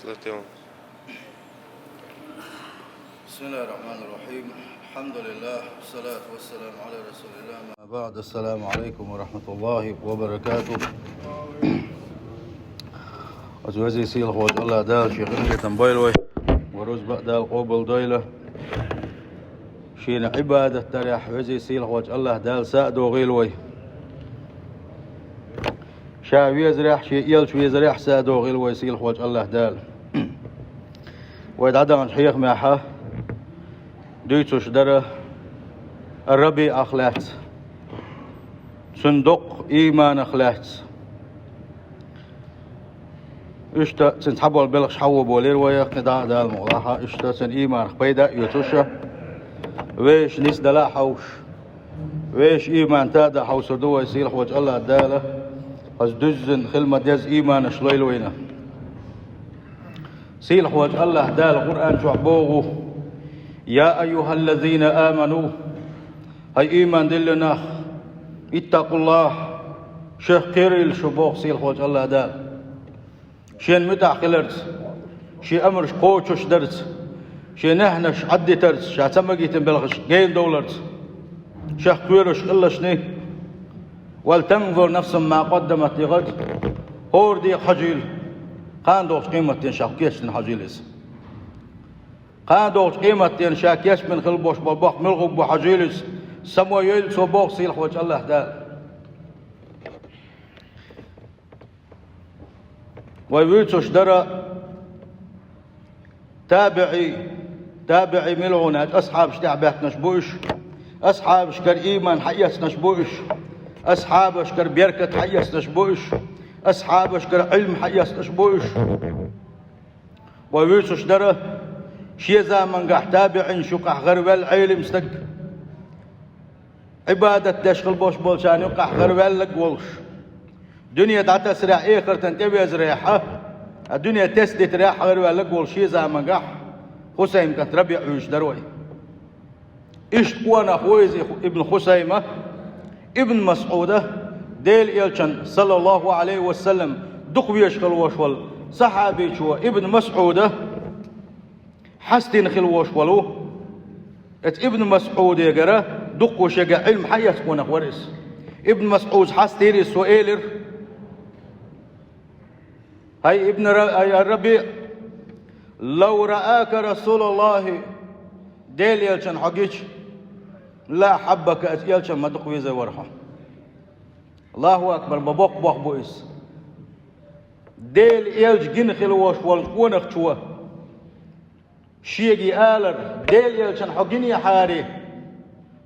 بسم الله الرحمن الرحيم. الحمد لله والصلاة والسلام على رسول الله. ما بعد، السلام عليكم ورحمة الله وبركاته. أزوجي سيل خوج الله دال شيخنا تنبيلوي وروز بقدال قوبل دويله شين عبادة تريح وزي سيل خوج الله دال سادو غيلوي شاوي يزريح شي يلش ويزريح سادو غيلوي سيل خوج الله دال ويد عدن الحيخ معها دويتوش دره الربي أخلات صندوق إيمان أخلات إشتا تنحبوا البلغ شحوه بولير ويقندا دا المغلاحة إشتا تن إيمان خبيدا يوتوشا ويش نيس دلا حوش ويش إيمان تادا حوش دوا يسيل خوج الله داله از دزن خلمة ديز إيمان شلويل وينا سيل خوج الله دال القرآن شعبوغو يا أيها الذين آمنوا هاي إيمان دلنا اتقوا الله شيخ كيريل شبوغ سيل خوج الله دال شين متع خلرت شي أمرش قوتش درت شي نهنش عدي ترت شا تمقيتن بلغش جين دولرت شيخ كويرش إلا شني ولتنظر نفس ما قدمت لغد هور دي حجيل قان دوش قيمة شاكيش من حجيلس قان دوش قيمة شاكيش من خلبوش بالبخ ملغب وحجيلس سمو يل صبوغ سيل خوج الله دال ويوتوش درا تابعي ملعونات أصحاب شتعبات نشبوش أصحاب شكر إيمان حيس نشبوش أصحاب شكر بيركة حيس نشبوش أصحاب شكر علم حيس نشبوش ويوتوش درا شي زامن قح تابعين شقح غربال علم استق عبادة دشخل بوش بولشان يقح غربال لك ولش دنيا تعتسرع إيخر تنتبه زريحة الدنيا تسدت ريحة غير ولا قول شيء زعما قح خسيم كانت ربيع ويش دروي إيش قوانا خويزي ابن خسيمة ابن مسعودة ديل يلشن صلى الله عليه وسلم دق ويشخل وشول صحابي شو ابن مسعودة حستين خل وشولو ابن مسعود يقرأ دق وشجع علم حياة قوانا ورس ابن مسعود حستيري سؤالر هاي ابن الربيع لو رآك رسول الله ديل يلشن حقيش لا حبك يلشن ما تقوي زي ورحة الله أكبر ببوق بوق بويس ديل يلش جنخل وش والقونخ شوه شيقي آلر ديل يلشن حقيني حاري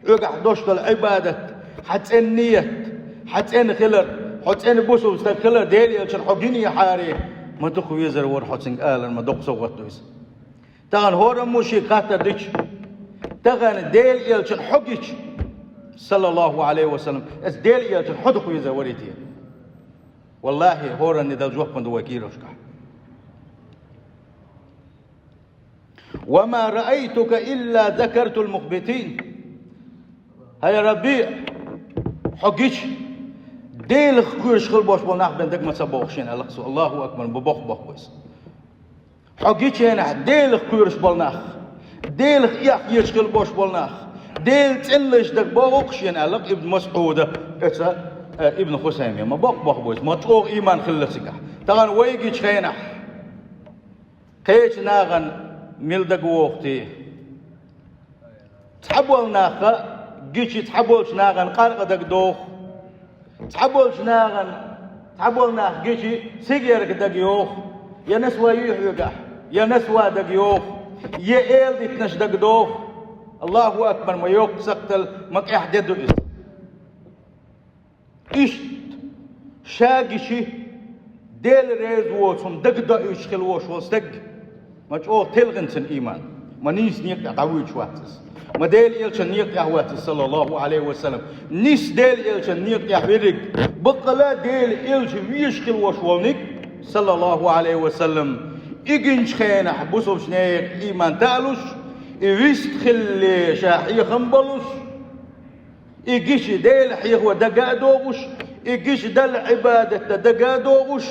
يقع دوشت العبادة حتى النية حتى ان خلر حتى ان بوسو استخلر ديل يلشن حقيني حاري ما دخو يزر ور حسن آلر ما دخ سوغتويس تغن هورا موشي خاطر ديش تغن ديل يلشن حقيش صلى الله عليه وسلم اس ديل يلشن حدخو يزر وريتي والله هورا ندل جوح من وكيلوشكا وما رأيتك إلا ذكرت المخبتين هيا ربيع حقيش ديل خيرش خل باش بولناخ بندق ما سبوخشين ألقصو الله أكبر ببوخ بوخ حقيش هنا ديل خيرش بولناخ ديل خياخ يشخل باش بولناخ ديل تلش دق بوخشين ألق ابن مسعودة إتسا ابن خسيمة ما بوخ بويس ما تقوغ إيمان خلصك تغن ويجيش خينح قيش ناغن ملدق ووختي تحبول ناخا جيش تحبولش ناغن قارق دق دوخ تحبولش ناغن تحبول ناخ جيشي سيجيرك دق يوخ يا نسوى يحيقح يا نسوى دق يوخ يا إيل دي تنش دق دوخ الله أكبر ما يوخ سقتل مك إحدادو إيش شاقشي ديل ريز ووصم دق دق يشخل ووش وصدق ما تقول تلغنسن إيمان ما نيس نيق عويش واتس ما ديل يلشن نيق يهواتس صلى الله عليه وسلم نيس ديل يلشن نيق يهويرك بقلا ديل يلشن ويشخل ووش والنك صلى الله عليه وسلم إيجنش خينح بوصف شنيق إيمان تالوش إيويست خلي شاحي خنبلوش إيجيش ديل حيخ ودقا دوغوش إيجيش دل عبادة دقا دوغوش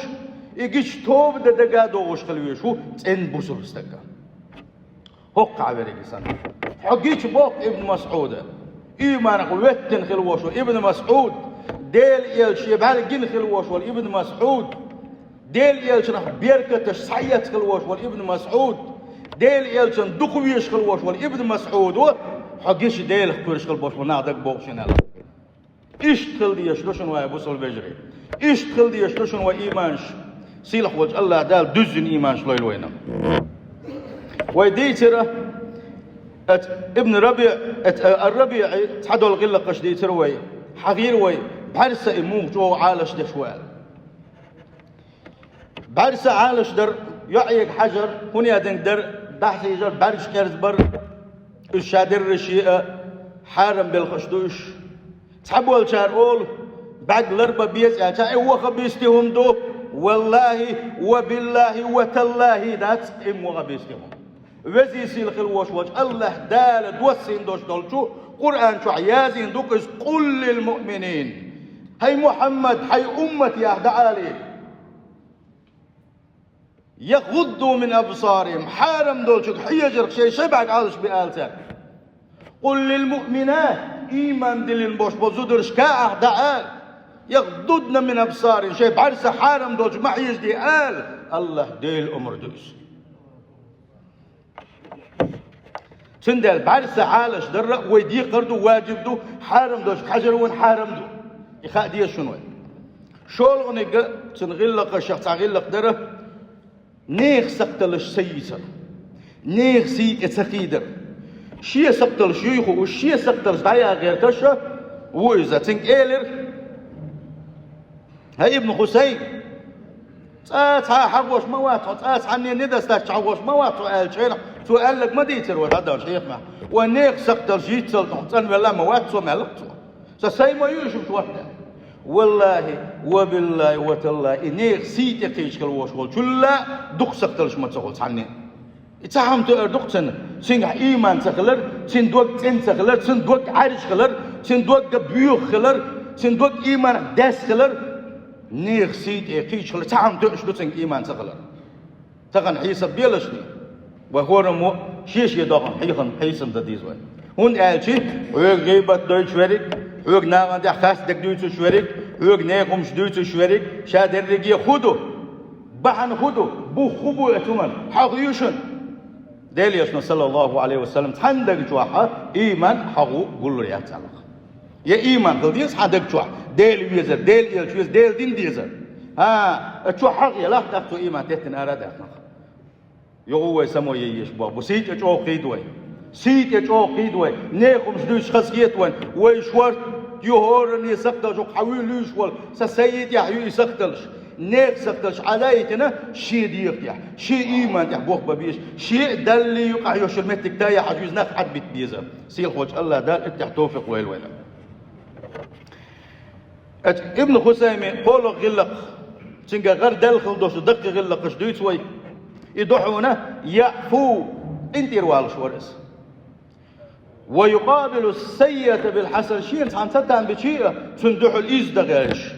يجيش توب دقا دوغش خلوي شو تن بوصل استقا هوق عبري سنة حقيش بوك ابن مسعود إيمان قوتن خلوش ابن مسعود ديل يلشي بعالجين خلوش ابن مسعود ديل يلشن بيركة سعيت خلوش ابن مسعود ديل يلشن دقويش خلوش ابن مسعود حقيش ديل خبرش خلوش نادق بوغشنا إيش تخل دي يشلوشن ويا بوصل بجري إيش تخل دي يشلوشن وإيمانش سيلح وجه الله دال دزن إيمانش لويل وينم ويدي ترى ابن ربيع الربيع تحدوا الغلة قش دي ترى وي حغير وي بحرسة إموه جو عالش دشوال بحرسة عالش در يعيق حجر هني أدن در دحس يجر برش كرز بر الشادر رشيئة حارم بالخشدوش تحبوا الشار أول بعد الأربع بيس يعني هو خبيستهم دو والله وبالله وتالله دات إم وخبيستهم وزي سيل خلوش وجه الله دال دوسين دوش دولشو قرآن شو عيازين دوكس قل للمؤمنين هاي محمد هاي أمتي يا دعالي يغضوا من أبصارهم حارم دولشو حيجر شيء شبعك عالش بآلتك قل للمؤمنات إيمان دلين بوش بوزودرش كاع دعال يغضضن من أبصارهم شيء بعرس حارم دولشو ما يجدي آل الله ديل أمر دوس سندل بعرس عالش در ويدي قردو واجب دو حارم دوش حجر وين حارم دو يخاء دي شنو شول غنيق تنغلق الشخص غلق دره نيخ سقتلش سيسر نيخ سيك سقيدر شيء سقتل شيوخ وشيء سقتل دايا غير كشة وإذا تنك إيلر هاي ابن حسين تاع حوش موات تاع عني ندس تاع حوش موات سؤال شيء سؤال لك ما ديتر وهذا شيخ ما ونيخ سقتل شيء تلتن ولا موات سو ملقت سسي ما يشوف وحده والله وبالله وتالله نيخ سيت يقيش كل وش قول كلا دق سقتلش ما تقول عني إتهم تأردق سن سين إيمان سخلر سين دوق سن سخلر سين دوق عرش خلر سين دوق بيوخ خلر سين دوق إيمان داس خلر نيخ سيد إيقيش خلر إتهم تأشلو سين إيمان سخلر تغن حيسب بيلشني وهو رمو شيش يدوغن حيسم دديز وين هون قالشي ويق غيبت دويش ورق ويق ناغن دي خاص دك دويش ورق ويق نيقمش دويش ورق شادر رقي خودو بحن خودو بو خبو اتمن حقيوشن ديل يسنا صلى الله عليه وسلم تحندق جواحة إيمان حقو قول له يا تعلق يا إيمان قلديس حندق جواح ديل يزر ديل يلشوز ديل دين ديزر اتشو حق يلا تحتو إيمان تهتن أراد أخنق يغوه سمو ييش بابو سيت اتشو قيدوي سيت اتشو قيدوي نيخم شدوش خسكيت وين ويشورت يهورن يسقطل شو حويل يشول سسيد يحيو يسقطلش نيك سقطلش عليتنا شيء ديق يح شيء إيمان يح بوخ ببيش شيء دل يقع يشلمتك تايا حجوز ناخ حد بيتبيزا سيل خوش الله دال اتح توفق ويل ويلا ابن خسيمي قولوا غلق تنقى غير دل خلدوش دق غلق شدويت وي يدحونا يعفو انت روالش ورس ويقابل السيئة بالحسن شيء عن ستان بشيء تندحو الإيز دغيرش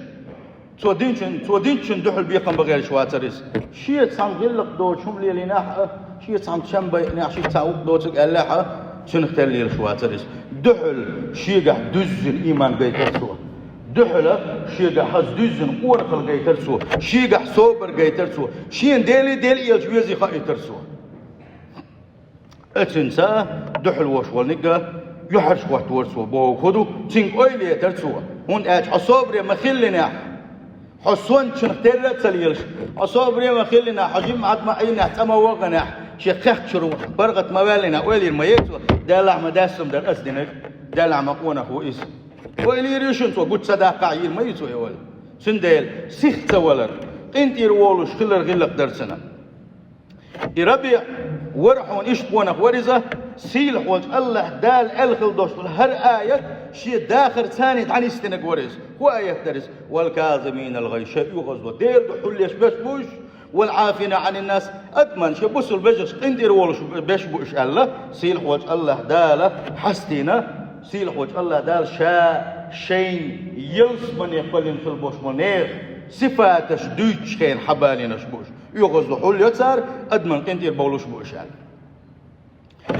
تودين دحل بيقم بغير شواتريس شيء تصام غلق دو شملي لناح شيء تصام شنبي ناح شيء تعوق دو تقلعها شنختل لي شواتريس دحل شيء قاعد دزن إيمان قيترسو دحل شيء قاعد حز دزن قورقل قيترسو شيء قاعد صوبر قيترسو شيء ديلي يلجويزي خايترسو اتنسى دحل وشوال نقا يحرش وقت ورسو بو خدو تنك اويلي يترسو هون اج حصوبري مخلنا حصون شنختر تسليلش حصوبري مخلنا حجم عد معينا تما وغنا شيخ شرو برغت موالنا اويلي الميتو دالع مداسم در اسدنك دالع مقونه هو اس اويلي ريشن تو قد صداقه عيل ميتو يا ولد سنديل سيخت ولر انت يرولش خلر غلق درسنا يربيع ورحون إشبونك ورزة سيلح وجه الله دال الخل دوش هر آية شيء داخل ثاني عن استنك ورز هو آية درس والكاظمين الغيظ يغضب دير دحول يش بش والعافين عن الناس أدمن شبوس البجس اندير ولش بش الله سيلح وجه الله دال حستينا سيلح وجه الله دال شين يلس من يقبلن في البوش منير صفاتش دوش خين حبالينش بوش يغزو حول يتسار أدمن كنتير بولوش بوشال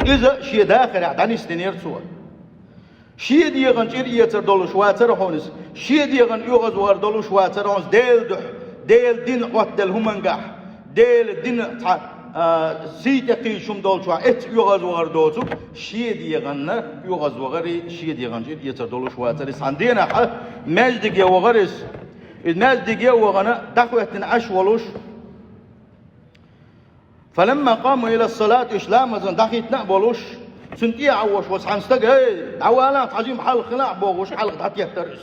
إذا شي داخل يعني استنير صور شي ديغن جير يتر دولوش واتر حونس شي ديغن يغز وار دولوش واتر حونس ديل دين قتل همنجح ديل دين سيتقي شم دولشوا ات يغز وار دولشوا شي ديغن يغز وغري شي ديغن جير يتر دولوش واتر عندنا مجدك يا وغرس المجدك يا وغنا دخوة عش ولوش فلما قاموا إلى الصلاة إسلام زن دخيت نقبلوش سنتي عوش وسحنستج هاي عوالات عجيم حل خلاع بوغوش حلق تعطيه ترس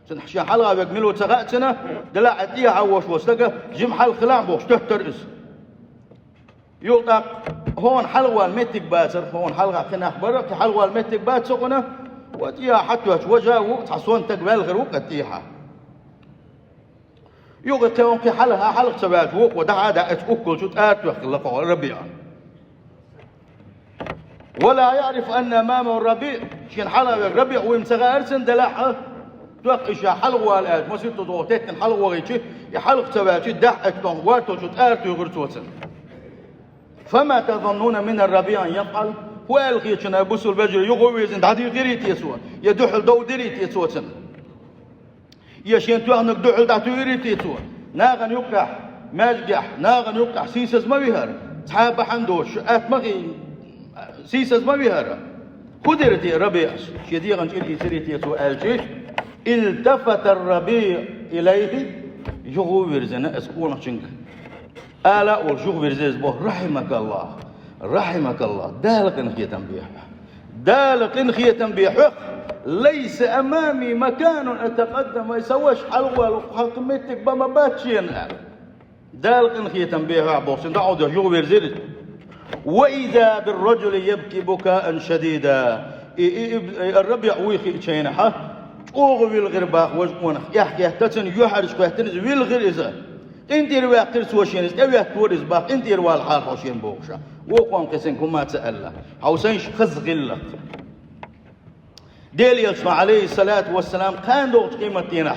سنحشي حلقة بجملو تغاتنا دلا عطيه عوش وستجا جيم حل خلاع بوغش ترس يوطق هون حلوة المتك باتر هون حلقة خنا أخبرك حلوة المتك باتر قنا وتيها حتى وجهه تحصون تقبل غير وقتيها يوغتون في حلقة سبات وق ودعا دعت أكل شو تآت وخلقه الربيع ولا يعرف أن أمامه الربيع شين حلقة الربيع ويمسغى أرسن دلاحة توقش حلقة الآت ما سيرت ضغطتن حلقة غيتي يحلق سبات دعت وارتو شو تآت وغرتوتن فما تظنون من الربيع يفعل هو الخيشنا بوسو البجر يغويزن دعدي غيريت يسوع يدحل دو ديريت يسوعتن يشين توانك دحل دعتو غيريت يسوع ناغن يقح ماجح ناغن يقح سيسز ما بيهر صحاب حندوش اتمغي سيسز ما بيهر خدرتي ربيع شديغن شيل يسريت يسوع الجيش التفت الربيع اليه يغويزن اسكون شنك آلا والشوخ برزيز بوه رحمك الله دالك انخية تنبيح ليس أمامي مكان أتقدم ما يسويش حلوة وحكمتك بما باتشين دالك انخية تنبيح بوه دعوه الشوخ برزيز وإذا بالرجل يبكي بكاء شديدا الربيع ويخي شينحة أغوي الغرباق وجقونك يحكي احتتن يحرش كوهتنز ويلغر انت روا قرس وشينس اوي تورز باق انت روا الحال حوشين بوكشا وقوم قسنكم ما تألا حوسينش خز غلق ديل يلسما عليه الصلاة والسلام كان دوغت قيمتين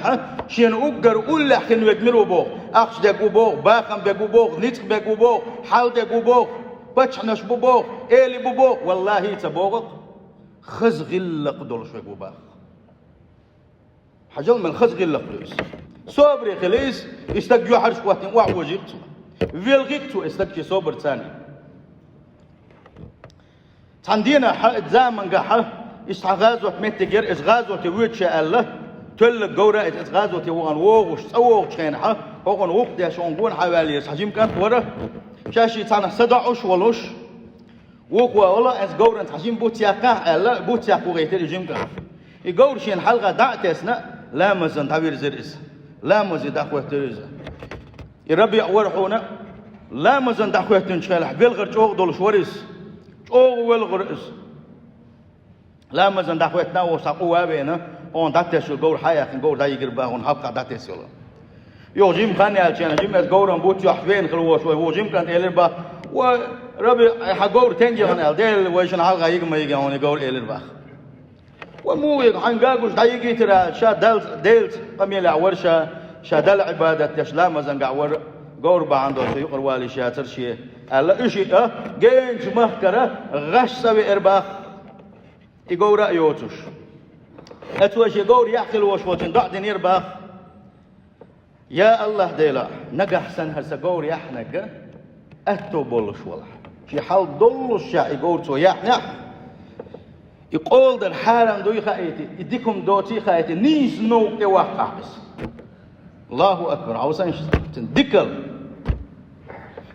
شين اقر اولح كن وقمرو بوغ اقش دقو بوغ باقم دقو بوغ نتق دقو بوغ حال دقو بوغ بچنش بوغ ايلي بوغ والله تبوغ خز غلق دولش دقو باق حجل من خز غلق دوس صبري خليس استجوا حرش قوتين وعوجيقتو فيلغيقتو استجي صبر ثاني تندينا حق زامن قحة استغازوت متجر استغازوت ويتش الله تل جورا استغازوت وان ووش سووش خينحة هون وقت يا شونقون حوالي حجيم كانت ورا شاشي تانا صدعوش ولوش وقوا والله اس جورا حجيم بوتياقا الله بوتياقو غيتر جيم كان يجور شين حلقة دعتسنا لا مزن تعبير زرس لا مزن دخوة تريزة الربيع ورحونا لا مزن دخوة تنشالح بيلغر جوغ دول شوريس جوغ والغرس لا مزن دخوة ناو ساقوا بينا اون داتيس الجور حياة جور داي قربا اون حبقى داتيس يلا يو جيم كان يالشينا جيم اس جورن بوت يحفين خلوه شوي هو جيم كان إلربا وربيع حقور تنجي هنا ديل ويشن حلقة يجمع يجي هون جور إلربا ومو يعنقاقوش دايقي ترى شا ديلت قميلة ورشة شا دل عبادة تشلام زنقع ور قوربا عنده سيقر والي شاتر شي ألا إشي جينش مهكرة غش سوي إرباخ يقول رأيوتش أتوش يقول يحكي الوشوتين ضعدين إرباخ يا الله ديلا نقح سن هسا قول يحنق أتو بولش والله شي حال دولش شا يقول تو يحنق يقول در حالم دوي خايتي يديكم دوتي خايتي نيس نوك توقع بس الله أكبر عاوزين تندكل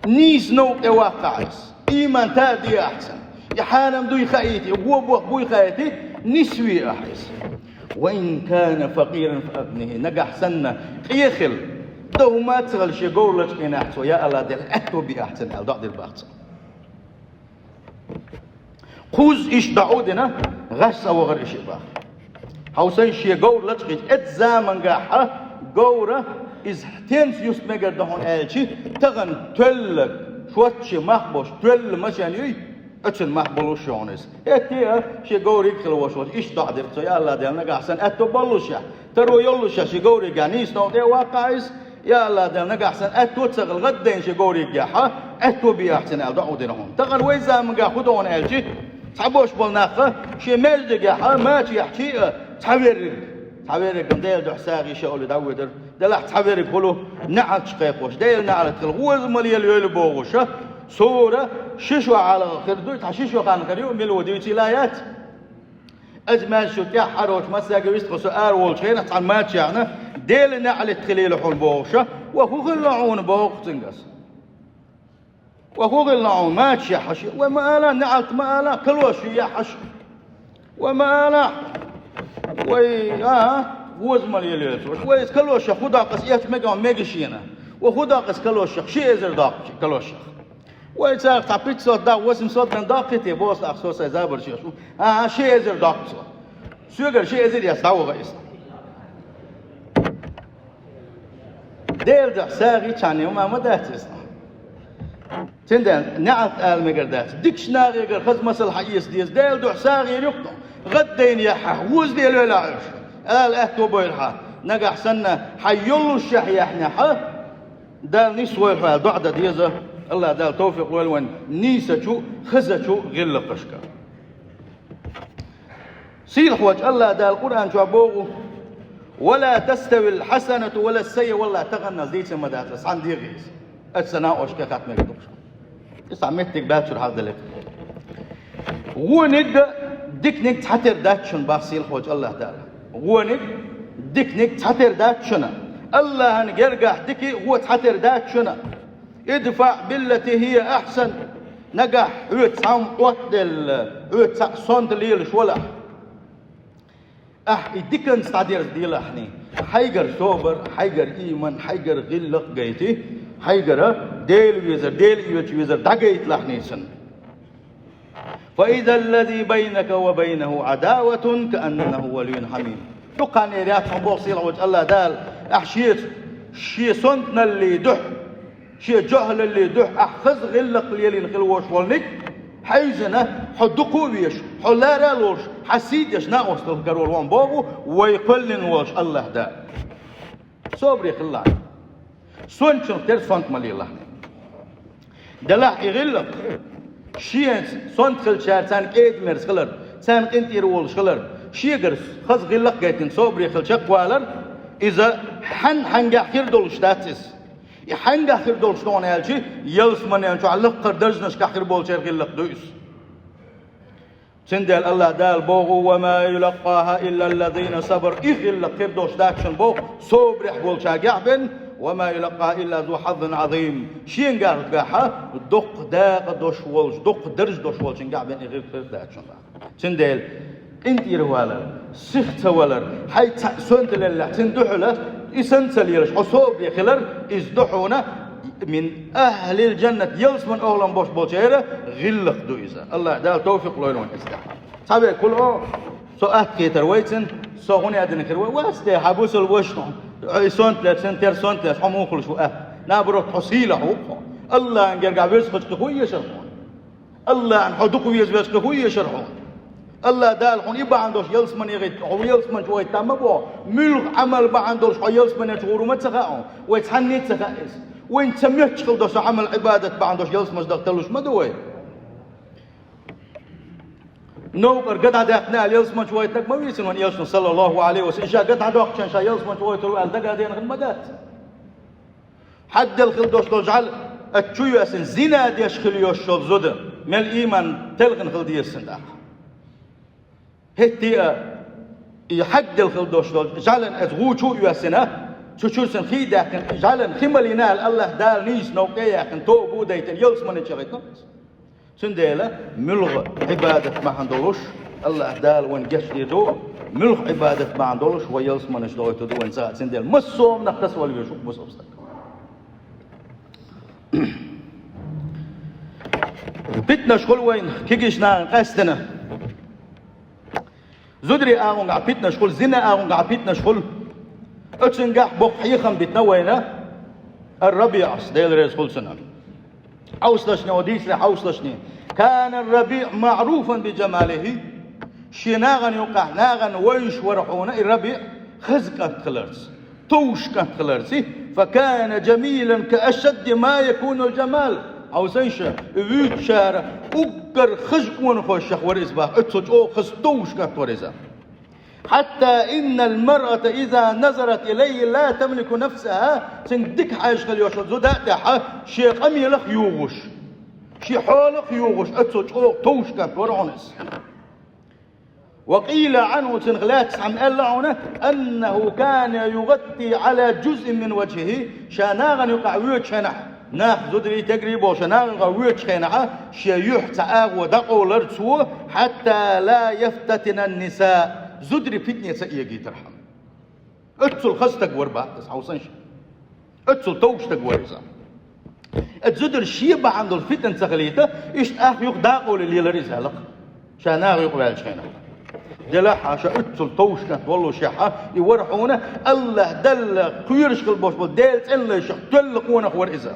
نيس نوك توقع بس إيمان تادي أحسن يا حالم دوي خايتي وبوي خايتي نسوي أحسن وإن كان فقيرا فأبنه نجح سنة يخل دو ما تغل شي قولك إن أحسن يا الله دل أتو بأحسن على ضعد الباحث خوز إيش دعودنا غش وغير إيش باخ حوسين شيء جور لتقيت إتزامن جاحة جورة إز تنس يسمعك دهون ألشي تغن تلك شوتش مخبوش تل مشان يي اتشن محبولوش يونس اتيا شي غوري خلوش ايش تعذر يا الله ده نجا احسن اتو بلوشا ترو يولوشا شي غوري جانيس نو ده واقعيس يا الله ده نجا احسن اتو تشغل غدين شي غوري جاحا اتو بي احسن الدعو دينهم تغر ويزا مغا خدون الجي تعبوش بالناقه شي مجد جاحا ما يحكي تعبير قنديل دو حساغي شاول داودر دلح تعبير كله نعت شقيقوش ديل نعت الغوز مليل يلبوغوش صورة ششوا على خردوي تحشيشوا كان خريو ملو ديوتي لايات أجمل شو تيا حروش مساجي ويستقوا سؤال والشين عن ماتش يعني ديلنا على التخليل حول بوشة وهو غلعون بوق تنقص وهو غلعون ماتش يا حشي وما لا نعت ما لا كل وش يا حشي وما لا وي وزمل يليتوش ويس كل وش خدا قصيات مجا مجشينا وخدا قص كل وش شيء زر داق كل وش ويصير تعبيت صوت دا واسم صوت من داقتي بوس أخصوص زابر شيء شيء زر داق سوغر شيء زر يستوى غيس دير ده ساغي تاني وما مداتس تندن نعت المقردات ديكشناري غير خز مسل حيس ديس دير ده ساغي يقطع غدين يا حوز ديل ولا عرش اهتو بيرها نجح سنة حيولو الشحية احنا دال نسوي الحال بعد ديزه الله دال توفيق والوان نيسة خزة غل قشكا سيل حواج الله دال القرآن جابوه ولا تستوي الحسنة ولا السيئة ولا تغنى زيت مداتس عن دي غيز السناء وشكا خاتمة قدوش اسعمتك باتشر هذا لك غونك ديك نك تحتر داتشن باسيل حواج الله دال غونك ديك نك تحتر داتشن الله نقرقح ديكي هو تحتر داتشن ادفع بالتي هي احسن نجح يتسام قتل يتسون ليلش ولا يديكن استعدير ديلا احني حيجر صبر حيجر ايمان حيجر غلق جيتي حيجر ديل يوزر دقيت لحنيسن فاذا الذي بينك وبينه عداوة كأنه ولي حميم تقان ريات فبوصيل وجه الله دال احشيت شي صنتنا اللي دح شي جهل اللي دح اخذ غلق ليلين خلوش والنك حيزنا حدقوا بيش حلارا لوش حسيت يش ناقص تذكروا الوان بابو ويقلن وش الله دا صبري خلاه سونشن تر سونت مالي الله دلح يغلق شي سونت خل شارتان كيد مرس خلر سان انت يرول خلر شي غرس خذ غلق جايتن صبري خل شقوالر اذا حنجا خير دولش داتس حنجا خير دولش دون الجي يلس من انت علق قدرجنش كخير بول شر غلق دويس سندل الله دال بوغو وما يلقاها الا الذين صبر اغلق خير دوش داكشن بو صبري بول شاغعبن وما يلقاها الا ذو حظ عظيم شين قال قاحه دق داق دوش ولش دق درج دوش ولش قاعبن غير خير داكشن سندل انت يروالا سخت ولر حي سنت لله تندحله يسنسل يرش عصوب يخلر ازدحونا من اهل الجنه يلس من اولم بوش بوشيره غلق دويزا الله دال توفيق لون استح صابي كل سؤال كيتر ويتن سوغني ادن كروي واستي حبوس الوشن سنت لسنتر سنت حمو كل شو نابرو تحصيله الله انجرقع بيسخط خوي شرحون الله ان حدق ويزبس خوي شرحون الله دال حون يبقى عندوش يلس من يغيت أو يلس من شوي تامبوا ملك عمل بقى عندوش يلس من يشغلوا ما تسخاهم ويتحني تسخائس وين تسميه تشغل دوش عمل عبادة بقى عندوش يلس مش دقتلوش ما دوي نوبر قد عدقنا اليلس من شوي تك ما بيسن من يلس صلى الله عليه وسلم إنشاء قد عدوك شان يلس من شوي تلو ألدقا دين غمدات حد الخل دوش تجعل التشوي أسن زنا ديش خليوش شل زود من الإيمان تلغن خل ديسن ده هتي يحد الخلدوش جعلن ازغوچو يسنا تشوسن خيدا كن جعلن خملنا الله دال نيس نوقيا كن تو بوديتن يلس من شغيتن سنديلا ملغ عباده ما عندوش الله دال وين جش دو ملغ عباده ما عندوش ويلس من شدويتو دو وين ساعه سنديل مسوم نقص ولا يشوف مسوبستك بيتنا شغل وين كيجيشنا قاستنا زدري آغون عبيتنا شغل زنا آغون عبيتنا شغل اتشنجح بوق حيخم بيتنوينا الربيع ديل ريز كل سنة حوصلشني وديسلي حوصلشني كان الربيع معروفا بجماله شي ناغن يقع ناغن ويش ورحونا الربيع خزقت خلرس توش كانت خلرسي فكان جميلا كأشد ما يكون الجمال أو سيشا ويت شارع أقر خزق ونخوش ورز با اتسوش أو خزتوش كانت ورزا حتى إن المرأة إذا نظرت إليه لا تملك نفسها سندك حاجة اليوش زوداتها شي قميلخ يوغش شي حولخ يوغش اتسوش أو توش كانت ورعنس وقيل عنه سنغلات عن الله أنه كان يغطي على جزء من وجهه شاناغن يقع ويت شنح ناخ زدري تقريبا شناغن ويت شنح شيوح تآغ ودقو لرسو حتى لا يفتتن النساء زدري فتنة سئية ترحم اتسل خستك وربا تسعوصنش اتسل توشتك ورزا اتزدر شيبا عند الفتن سغليته اشت آخ يقداقو للي لرزالق شاناغ يقبال شنح دلها شأتل توش كانت والله شحة يورحونا الله دل قيرش البوش ديلت إلا شقتل قونا ورئزة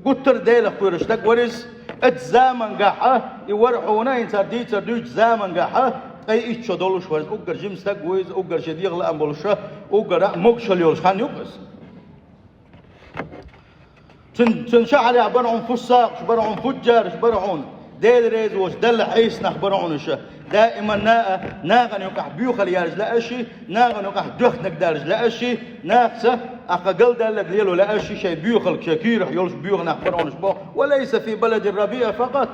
قتر ديل قيرش تك ورز اتزامن قاحة يورحونا إنسا ديتر دوش زامن قاحة أي إيش دولش ورز أقر جيمس تك ويز أقر شديغ لأنبولشة أقر مقشل يولش خان يقص تنشعر عبارة فساق شبرعون فجار شبرعون ديل ريز وش دل حيس نخبرعون شه دائما ناغن يقع بيوخل يارج لا أشي ناغن يقع دخنك دارج لا أشي ناقصة أقل دالك ليلو لا أشي شيء بيوخل شكير يولش بيوخ نخبرعون شبه وليس في بلد الربيع فقط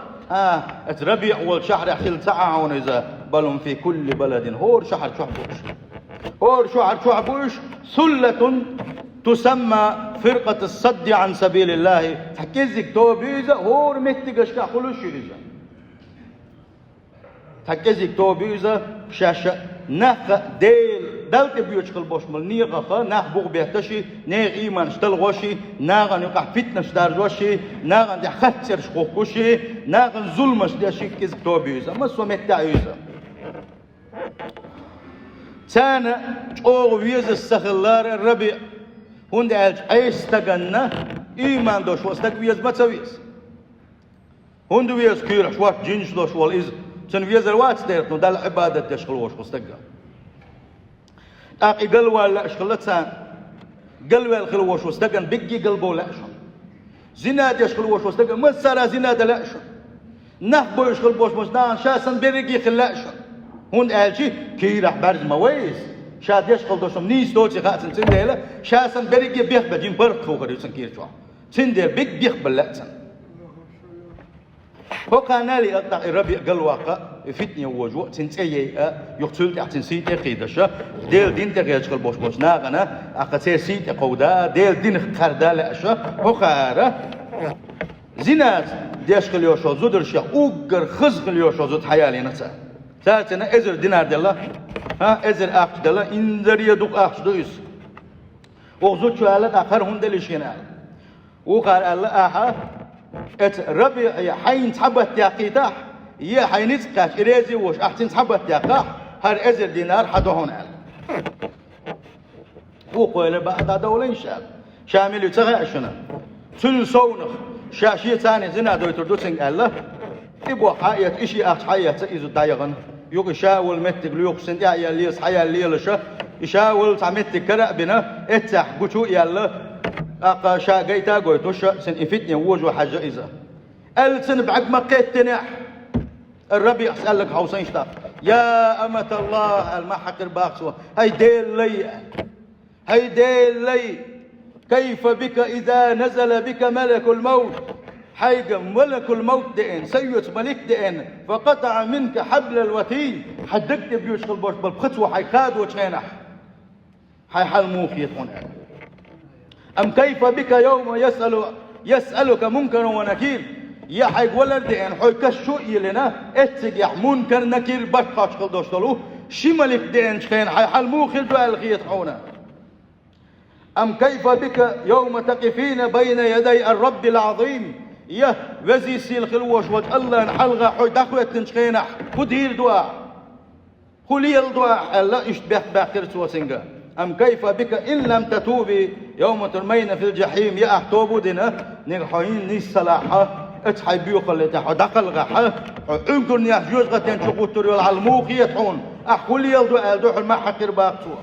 الربيع والشهر حل تعاون إذا بل في كل بلد هور شهر شعبوش هور شهر شعبوش ثلة تسمى فرقة الصد عن سبيل الله تحكيزك توبيزة هور متقش كحلوش إذا تحكيزك توبيزة شاشة نخ ديل دلت بيوش قلبوش مل نيغة نخ بوغ بيهتشي نيغ إيمان اشتل غوشي ناغن يقع فتنة شدار جوشي ناغن دي خطر شخوكوشي ناغن ظلم اشتاشي كيزك توبيزة مسو متعيزة تانا اوغ ويز السخلار الربيع هند ألج أيش تجنا إيمان دوش وستك ويز ما تسويس هند ويز كير شوات جنش دوش والإز سن ويز الوقت تيرتنو دال عبادة تشغل وش وستك أقي قلوا لا شغلت سان قلوا الخل وش وستك بيجي قلبه لا شون زنا يشغل وش وستك ما صار زنا لا شون نخبو يشغل وش مسنان شاسن بيجي خلا شون هند ألج كير برز مويز شاد يشغل دوشم نيس دوتي خاتن تنديلا شاسن بريجي بيخ بجين برق خوغر يسن كيرجوا تندير بيك بيخ بلاتن هو كان لي اقطع الربيع قلواقه فتني وجو تنتي يقتل تحت سيت خيدشه ديل دين تغيشغل بوش بوش ناغنا اقتي سيت قودا ديل دين خردا لاشا هو خاره زينات ديشغل يوشو زودرش اوغر خزغل يوشو زود حيالي نتا ثالثنا ازر دينار ديلا ازر اخش دلا انذر يدق اخش دويس وغزوت شو قالت اخر هندلش هنا وقال الله اها ات ربيع يا حين تحبت ياقيتاح يا حين تسقاش ريزي وش احسن تحبت ياقاح هر ازر دينار حدو هنا وقال بعد دولين شامل يتغاشنا سن صونخ شاشيه ثاني زنا دويتر دوسن الله يبغى حياه شيء اخ حياه اذا دايغن يشاول متك ليوك سنديا يليس حيا ليلشة يشاول تعمتك كرأبنا اتح قتو يلا أقاشا جيتا قويتوش سن إفتني ووجو حاجة إذا ألسن بعد ما قيت تنح الربيع سألك حوسين شتاق يا أمة الله المحك الباقسوة هاي ديل لي كيف بك إذا نزل بك ملك الموت حيقا ملك الموت دين سيد ملك دين فقطع منك حبل الوتين حدقت بيوش البوش بالخطوة حيكاد وشينح حيحل موخي يطون أم كيف بك يوم يسألك منكر ونكير يا حيق ولد دين حيك شوئي لنا اتك يا منكر نكير بشقاش خلدوش طلوه شي ملك دين شخين حيحل موخي دوال خيط حونا أم كيف بك يوم تقفين بين يدي الرب العظيم يا وزي سيل خلوش وتالله نحلغة حي دخوة تنشخينح خدير دواء خلي الدواء لا يشبه باكر سوسنجا أم كيف بك إن لم تتوبي يوم ترمين في الجحيم يا أحتوبو دنا نغحين نيس صلاحة اتحي بيوق اللي تحو دقل غحا انكن يحجوز غتين شقوتر يالعلموخ يتحون أحول يلدو ألدو حل ما حقر باقتوا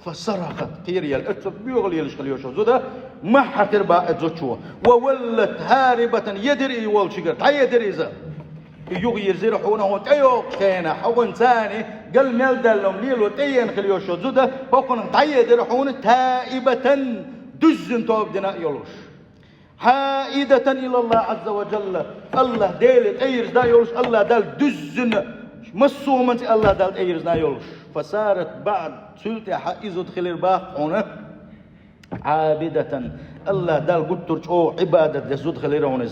فصرخت قيريال اتسب بيوغ ليلش خليوشو زودا ما حقر باقتوا وولت هاربة يدري والشجر تيدري إذا يغير زير حونه هون تيوق كينا حون ثاني قال ميل دلهم ليلو تين خليوشو زودا فكون تيدري حون تائبة دزن توب دنا يولوش حائدة إلى الله عز وجل الله ديل أيرز دا يولوش الله دال دزن مصومة الله دال أيرز دا يولوش فصارت بعد سلطة حائزة خلير باق هنا عابدة الله دال قدرش أو عبادة دزود خلير هنا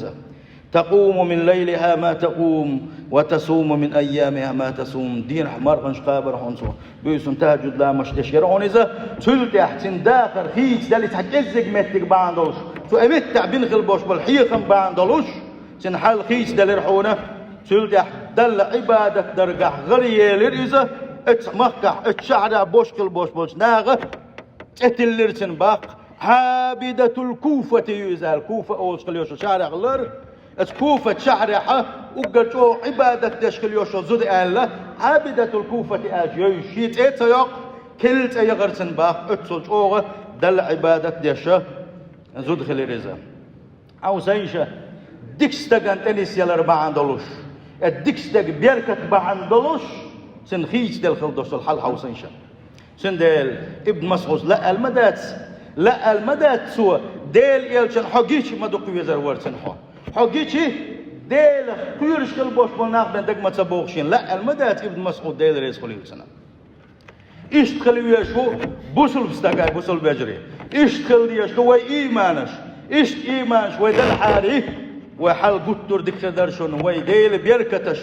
تقوم من ليلها ما تقوم وتصوم من أيامها ما تصوم دين حمار غنش قابر هونسو بيسون تهجد لا مش تشير هونيزا سلطة احتن داخل خيج دالي تحجزك متك باندولش تو امتع بنخل بوش بالحيخم باندولش سن حال خيج دالي رحونا سلطة دل عبادة درقح غريالر إذا اتمقح اتشعر بوشكل بوش ناغة اتلرسن باق عابدة الكوفة يوزا الكوفة أولش قليوش شعر غلر الكوفة شعرها وقالوا عبادة دشكل يوشو زود ألا عابدة الكوفة يشيت إتياق كلت يغرسن باق اتسوج أوغة دل عبادة دشة زود خلي رزا أو زيشة ديكستاق أنتنيس يلر باعندلوش الديكستاق بيركت باعندلوش سنخيج دل خلدوش الحال حوسنشة سندل ابن مسعود لا المدات سوى ديل يلشن حقيش ما دقوا يزر ورسن حو حقيقي ديل كيرش كل بوش بناخ بندق ما تبوخشين لا المدات ابن مسعود ديل رئيس خليل سنة اشتغل يشو بوصل بستقاي بوصل بجري اشتغل يشو وإيمانش إيمانش ويدل حالي وحال قطر دكتور درشون ويديل بيركتش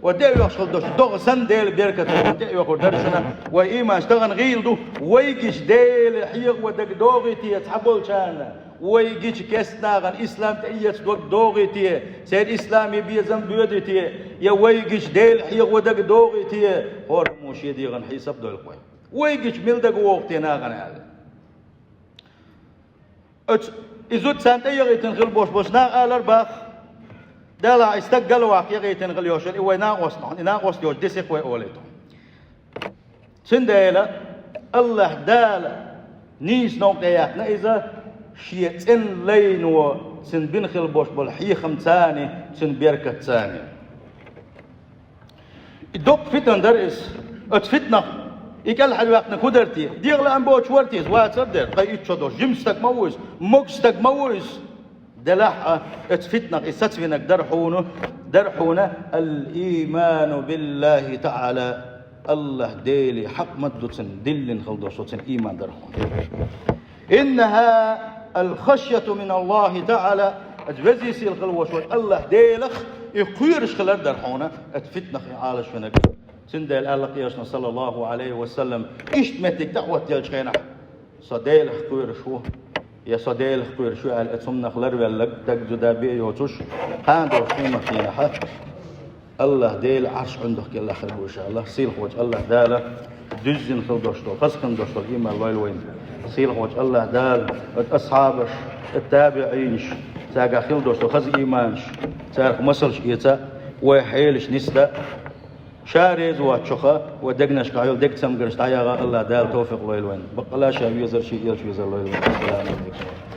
وديل يخشل دوش دوغسن ديل بيركتش وديل يخشل درشنا وإيمانش تغن غيلدو ويجيش ديل حيق ودق دوغيتي يتحبول شانا ويجيش كسناغن إسلام تأيّت دوغيتي سيد إسلامي بيزن بيوديتي يا ويجيش ديل حيق ودق دوغيتي هور موشي ديغن حيسب دول قوي ويجيش ملدق وقتي ناغن هذا إزود سانتا يغيتن غل بوش ناغ آلر باخ دالا استقل واق يغيتن غل يوشن إيوه ناغوس يوش ديسيق وي أوليتو سندالا الله دالا نيس نوقياتنا إذا شيئتن لينو سن بنخل بوش بالحيخم تاني سن بيركة تاني الدوق فتن درس اتفتنا يقال حلوقنا كدرتي ديغلا أنبوش ورتيز واتردر قايت شدوش جمستك موز مقستك موز دلح اتفتنا استفنك درحونا الإيمان بالله تعالى الله ديلي حق مدوتن دلن خلدوشوتن إيمان درحون إنها الخشية من الله تعالى أجوزي سيل خلوش الله ديلخ يقيرش خلال درحونا اتفتنا عالش فنك سندل الله قياشنا صلى الله عليه وسلم اشتمتك دعوة ديالش خينا صديلخ قيرشو يا صديلخ قيرشو قال اتسمنا خلال ولك دق جدابي يوتوش قاندو فيما فينا حق الله ديل عرش عندك الله خلوه إن شاء الله سيل خوش الله داله دجن خل دوشتو قسكن دوشتو إيمان الله الوين سيل خوش الله دال أصحابش التابعينش ساقا خل دوشتو خز إيمانش سارق مصرش إيتا وحيلش نستا شارز واتشخا ودقناش قايل دق تسمقرش تعيا الله دال توفيق الله الوين بقلا شاب يزر شيء يلش يزر الله الوين السلام عليكم